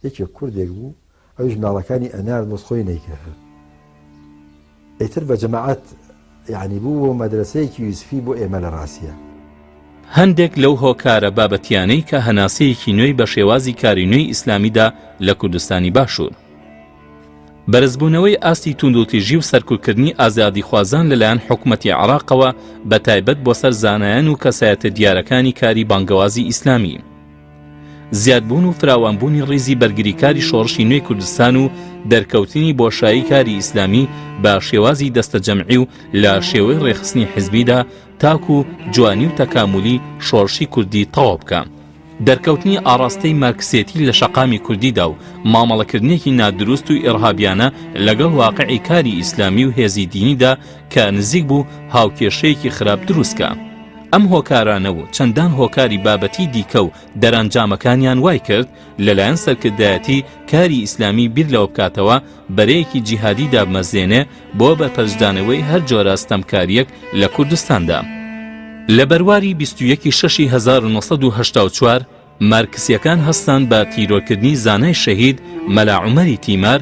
یەکێک کوردێک بوو ئەو ژناڵەکانی ئەنار نسخۆی نەیکرد ئیتر بە جەماعەت یعنی بوو مەدرسەیەکی یوسفی بۆ ئێمە لە ڕاستیە. هەندێک لەو هۆکارە بابەتیانەی کە هەناسەیەکی نوێی بە شێوازی کاری نوێی ئیسلامیدا لە کوردستانی باشوور بەرزبوونەوەی ئاستی توندوتیژی و سەرکوتکردنی ئازادی خوازان لەلایەن حکومەتی عێراقەوە بە تایبەت بۆ سەر زانایان و کەسایەتە دیارەکانی کاری بانگەوازی ئیسلامی زیادبوون و فراوانبوونی ڕیزی بەرگریکاری شۆڕشی نوێی کوردستان و دەرکەوتنی بۆشایی کاری ئیسلامی بە شێوازی دەستە جەمعی و لە شێوەی ڕێخستنی حیزبیدا تاکو جوانی و تەکاملی شۆڕشی کوردی تەواو بکە دەرکەوتنی ئاڕاستەی مارکسێتی لە شەقامی کوردیدا و مامەڵەکردنێکی نادروست و ئێرهابیانە لەگەڵ واقعی کاری ئیسلامی و هێزی دینیدا کە نزیک بوو هاوکێشەیەکی خراپ دروستکە ئەم هۆکارانە و چەندان هۆکاری بابەتی دیکە و دەرانجامەکانیان وای کرد لەلایەن سەرکردایەتی کاری ئیسلامی بیر لەوە بکاتەوە بەرەیەکی جیهادی دابمەزێنێ بۆ بەرپەرشدانەوەی هەر جۆرە ستەمکاریەک لە کوردستاندا لە بەرواری 21/1984 مارکسیەکان هەستان بە تیرۆرکردنی زانای شەهید مەلا عومەری تیمار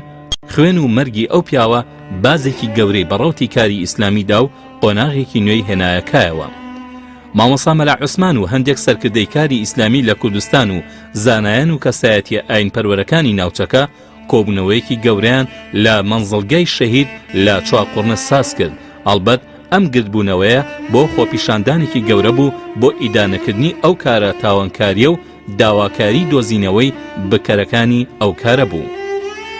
خوێن و مەرگی ئەو پیاوە بازێکی گەورەی بەڕەوتی کاری ئیسلامیدا و قۆناغێکی نوێی هێنایەکایەوە مامۆستا مەلا عوسمان و هەندێک سەرکردەی کاری ئیسلامی لە کوردستان و زانایان و کەسایەتیە ئاین پەروەرەکانی ناوچەکە کۆبوونەوەیەکی گەورەیان لە مەنزڵگەی شەهید لە چوارقوڕنە ساز کرد ئەڵبەت ئەم گردبوونەوەیە بۆ خۆپیشاندانێکی گەورە بوو بۆ ئیدانەکردنی ئەو کارە تاوانکاریە و داواکاری دۆزینەوەی بکەرەکانی ئەو کارە بوو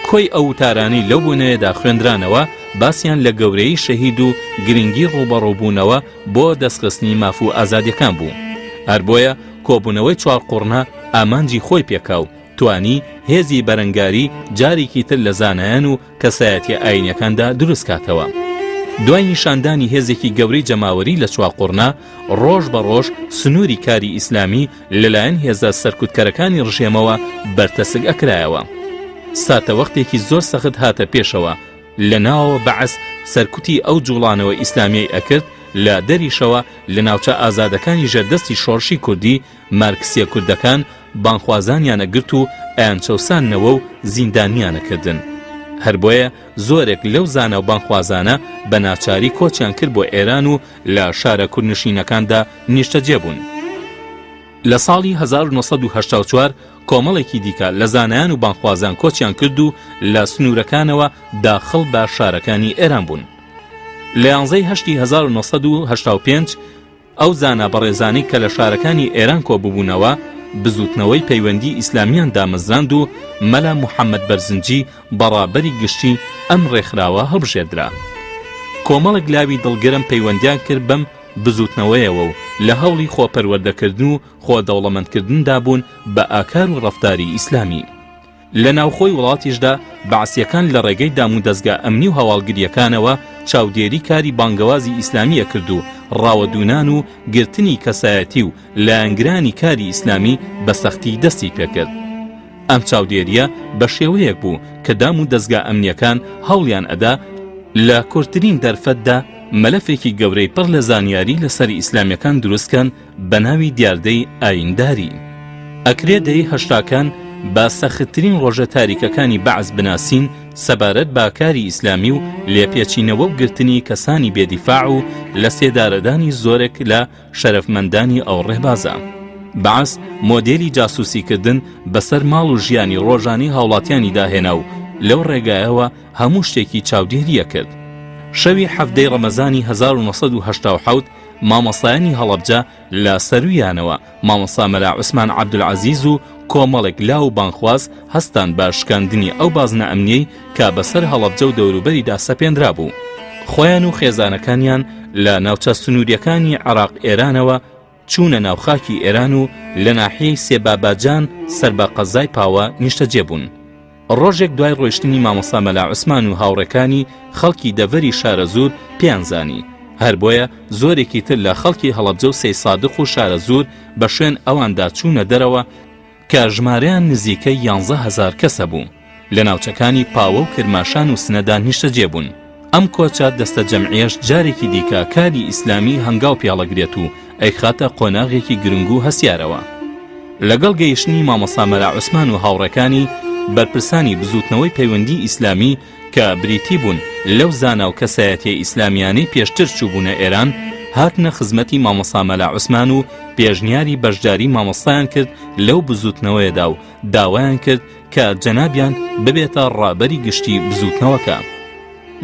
کۆی ئەو وتارانەی لەو بوونەوەدا خوێندرانەوە باسییان لە گەورەی شەهید و گرنگی ڕوبەڕووبوونەوە بۆ دەستخستنی مافوو ئازادیەکان بوو هەر بۆیە کۆبوونەوەی چوارقوڕنە ئامانجی خۆی پێکاو توانی هێزی بەرەنگاری جارێکی تر لە زانایان و کەسایەتی ئاینیەکاندا دروست کاتەوە دوای نیشاندانی هێزێکی گەورەی جەماوەری لە چوارقوڕنە ڕۆژ بە ڕۆژ سنووری کاری ئیسلامی لەلایەن هێزە سەرکوتکەرەکانی ڕژێمەوە بەرتەسک ئەکرایەوە ساتەوەختێکی زۆر سەخت هاتە پێشەوە لە ناوەوە بەعەس سەرکوتی ئەو جوڵانەوە ئیسلامیای ئەکرد لە دەریشەوە لە ناوچە ئازادەکانی ژێردەستی شۆڕشی کوردی مارکسیە کوردەکان بانخوازانیانە گرت و ئەیان چەوسانەوە و زیندانیانەکردن هەر بۆیە زۆرێک لەو زانە و بانخوازانە بە ناچاری کۆچیان کرد بۆ ئێران و لە شارە کوردنشینەکاندا نیشتەجێ بوون لە ساڵی 1984 کۆمەڵێکی دیکە لە زانایان و بانخوازان کۆچیان کرد و لە سنوورەکانەوە داخڵ بە شارەکانی ئێران بوون لە 1985 ئەو زانە بەڕێزانی کە لە شارەکانی ئێران کۆببوونەوە بزوتنەوەی پەیوەندی ئیسلامیان دامەزراند و مەلا محەممەد بەرزنجی بەڕابەری گشتی ئەم ڕێکخراوە هەڵبژێردرا کۆمەڵێک لاوی دڵگەرم پەیوەندیان کرد بەم بزوتنەوەیەوە و لە هەوڵی خۆپەروەردەکردن و خۆدەوڵەمەندکردندا بوون بە ئاکار و ڕەفتاری ئیسلامی لە ناوخۆی وڵاتیشدا بەعسیەکان لە ڕێگەی دام و دەستگا ئەمنی و هەواڵگریەکانەوە چاودێری کاری بانگەوازی ئیسلامیە کرد و ڕاوەدونان و گرتنی کەسایەتی و لایەنگرانی کاری ئیسلامی بە سەختی دەستی پێکرد ئەم چاودێریە بە شێوەیەک بوو کە دام و دەستگا ئەمنیەکان هەوڵیان ئەدا لە کورتترین دەرفەتدا مەلەفێکی گەورەی پڕ لە زانیاری لەسەری ئیسلامیەکان دروستکەن بە ناوی دیاردەی ئاینداری ئەکرێ دەی هەشتاکان با سەختترین ڕۆژە تاریکەکانی بەعز بناسین سەبارەت با کاری ئیسلامی و لێپێچینەوە و گرتنی کەسانی بێدیفاع و لە سێدارەدانی زۆرێک لە شەرەفمەندانی ئەو ڕێبازە بەعز مۆدێلی جاسوسیکردن بەسەر ماڵ و ژیانی ڕۆژانی هاوڵاتیانی داهێنا و لەو ڕێگایەوە هەموو شتێکی چاودێریە کرد شەوی هەفتەی ڕەمەزانی 1970 مامۆستایانی هەڵەبجە لە سەرویانەوە مامۆستا مەلا عوسمان عەبدولعەزیز و کۆمەڵێک لاو بانخواز هەستان بە شکاندنی ئەو بازنە ئەمنیەی کە بەسەر هەڵەبجە و دەوروبەریدا سەپێنرا بوو خۆیان و خێزانەکانیان لە ناوچە سنووریەکانی عێراق ئێرانەوە چوونە ناوخاکی ئێران و لە ناحیەی سێباباجان سەر بە قەزای پاوە نیشتەجێ بوون ڕۆژێک دوای ڕۆیشتنی مامۆستا مەلا عوسمان و هاوڕێکانی خەڵکی دەڤەری شارە زور پیانزانی هەر بۆیە زۆرێکی تر لە خەڵکی هەڵەبجە و سەی سادق و شارە زور بە شوێن ئەواندا چوونە دەرەوە کە ژمارەیان نزیکەی 11,000 کەسە بوو لە ناوچەکانی پاوە و کرماشان و سنەدا نیشتەجێ بوون ئەم کۆچە دەستە جەمعیەش جارێکی دیکە کاری ئیسلامی هەنگاو پیاڵەگرێت و ئەیخاتە قۆناغێکی گرنگ و هەسیارەوە لەگەڵ گەیشتنی مامۆستا مەلا عوسمان و هاوڕێکانی بەرپرسانی بزوتنەوەی پەیوەندی ئیسلامی کە بریتی بوون لەو زانا و کەسایەتیە ئیسلامیانەی پێشتر چووبوونە ئێران هاتنە خزمەتی مامۆستا مەلا عوسمان و پێشنیاری بەشداری مامۆستایان کرد لەو بزوتنەوەیەدا و داوایان کرد کە جەنابیان ببێتە ڕابەری گشتی بزوتنەوەکە.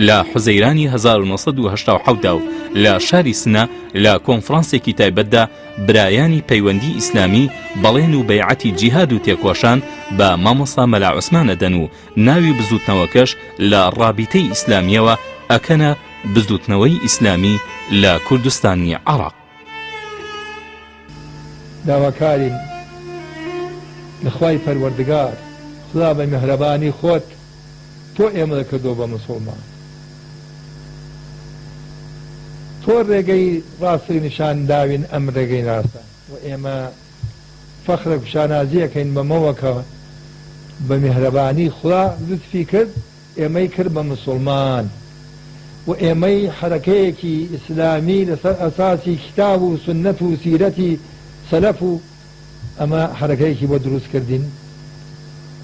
لە حوزەیرانی 1970 دا و لە شاری سنە لە کۆنفرانسێکی تایبەتدا برایانی پەیوەندی ئیسلامی بەڵێن و بەیعەتی جیهاد و تێکۆشان بە مامۆستا مەلا عوسمانە دەن و ناوی بزوتنەوەکەش لە ڕابیتەی ئیسلامیەوە ئەکەنە بزوتنەوەی ئیسلامی لە کوردستانی عێراق. داواکارین لەخوای پەروەردگار خدا بە میهرەبانی خۆت تۆ ئێمە دەکردەوە بە موسڵمان، تۆ ڕێگەی ڕاستی نیشان داوین ئەم ڕێگەی ڕاستە و ئێمە فەخرە پیشانازیەکەین بەمەوەکە بە میهرەبانی خدا لوتفی کرد ئێمەی کرد بە موسڵمان و ئێمەی حرەکەیەکی ئیسلامی لەسەر ئەساسی کتاب و سنەت و سیرەتی سەلەف و ئەمە حرەکەیەکی بۆ دروستکردین.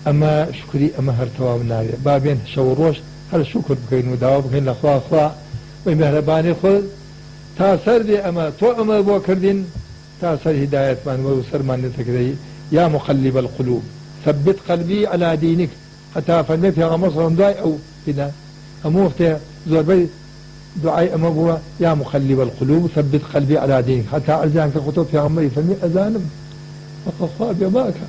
ئەمە شکری ئەمە هەر تەواو ناوێت با بێن شەو ڕۆژ هەر شکر بکەین و داوا بکەین لەخوا خوا بە میهرەبانی خۆت تا سەر بێ ئەمە تۆ ئەمە بۆ کردین تا سەر هیدایەتمان وە و سەرمان لێتەکرێ یا مقلب القلوب ثبت قلبي على دينك حتى فەرمێ پێغەمبەر سەڵەم دوای ئەو هیدا هەموو وەختێ زۆربەی دعای ئەمە بووە یا مقلب القلوب ثبت قلبي على دينك حتى ئەرزیان کە خۆتۆ پێغەمبەری فەرمی ئەزانم فەقە خوا بێباکە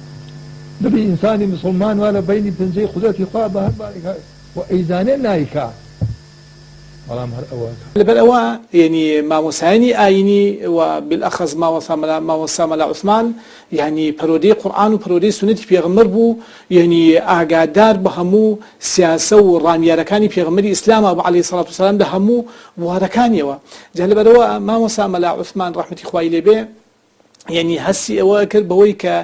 دەبی ئینسانی مسلمان وە لە بەینی پنجەی قودرەتی خوا بە هەر بارێکە و ئەیزانێ نایکا بەڵام هەر ئەوەکە لەبەر ئەوە یعنی مامۆسایانی ئاینی و بالأخص مامۆستا مەلا عوسمان یعنی پەرۆدەی قورئان و پەرۆدەی سنەتی پێغەمبەر بوو، یعنی ئاگادار بە هەموو سیاسە و ڕامیارەکانی پێغەمبەری ئیسلامە بە عەلەیهی سەڵات وسەلام لە هەموو بوارەکانیەوە. جا لەبەرەوە مامۆستا مەلا عوسمان ڕەحمەتی خوای لێبێ یعنی هەستی ئەوە کرد بەوەی کە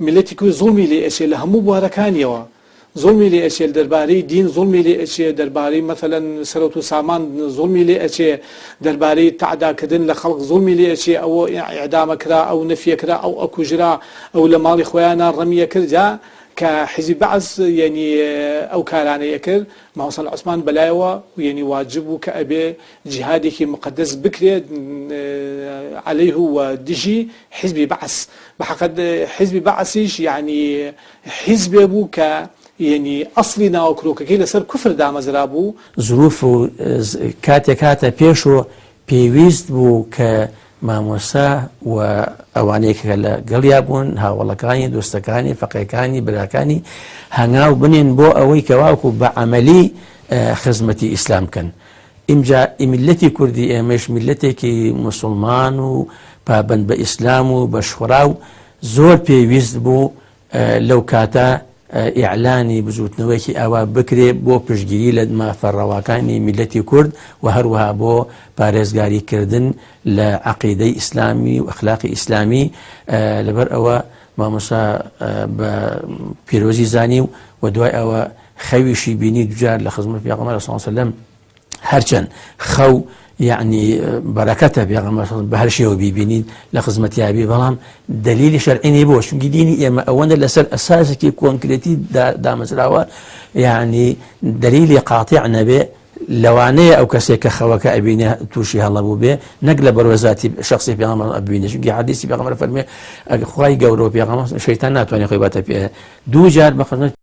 ملەتی کوێ زوڵمی لێ ئەچێ لە هەموو بوارەکانیەوە، زوڵمی لێ ئەچێ دەربارەی دین، زوڵمی لێ ئەچێ دەربارەی مەثەلەن سەرەوت و سامان، زوڵمی لێ ئەچێ دەربارەی تەعداکردن لە خەڵق، زوڵمی لێ ئەچێ ئەوە ئیعدامە کرا، ئەو نەفیە کرا، ئەو ئەکوژرا، ئەو لە ماڵی خۆیانە ڕەمیە کرد. جا کە حیزبی بەعث یعنی ئەو کارانەیە کرد مامۆستا عوسمان بەلایەوە یعنی واجب بوو کە ئەبێ جیهادێکی مقدس بکرێت عليه و دژی حیزبی بەعث. بەحەقەت حیزبی بەعثیش یعنی حیزبێ بوو کە یعنی ئەسڵی ناوەکرۆکەکەی لەسەر کوفر دامەزرا بوو. ظروف و کاتێک هاتە پێش و پێویست بوو کە مامۆستا و ئەوانەیە کە لە گەڵیا بوون هاوڵەکانی دۆستەکانی فەقێکانی براکانی هەنگاو بنێن بۆ ئەوەی کەواکو بە عەمەلی خزمەتی ئیسلام کەن. ئینجا میلەتی کوردی ئێمەش میلەتێکی موسڵمان و پابەند بە ئیسلام و بەشخوڕا و زۆر پێویست بوو لەو کاتە ئیعلانی بزوتنەوەیکی ئاوا بکرێ بۆ پشتگیری لە مافەڕەواکانی میلەتی کورد و هەروەها بۆ پارێزگاریکردن لە عەقیدەی ئیسلامی و ئەخلاقی ئیسلامی. لەبەر ئەوە مامۆستا بە پیرۆزی زانی و دوای ئەوە خەویشی بینی دوجار لە خزمەت پێغەمبەر صلی الله علیه و سلم هەرچەند خەو یعنی بەرەکەتە پێغەمبەر بە هەر شێوە بیبینین لە خزمەتیابی، بەڵام دلیلی شەرعی نەبوو بۆ چونکی دینی ئێمە ئەوەندە لەسەر ئەساسێکی کۆنکرێتی دامەزراوە یعنی دلیلی قاتیع نەبێ لەوانەیە ئەو کەسێک کە خەوەکە ئەبینێ تووشی هەڵەبوو بێ نەک لە بەرەوەزاتی شخصی پێغەمبەر ئەبینێ، چونکی حەدیسی پێغەمبەر فەرمێ خوای گەورە و پێغەمبەر شەیتان ناتوانێت خۆی باتە پێ دوو جار بە خزمەت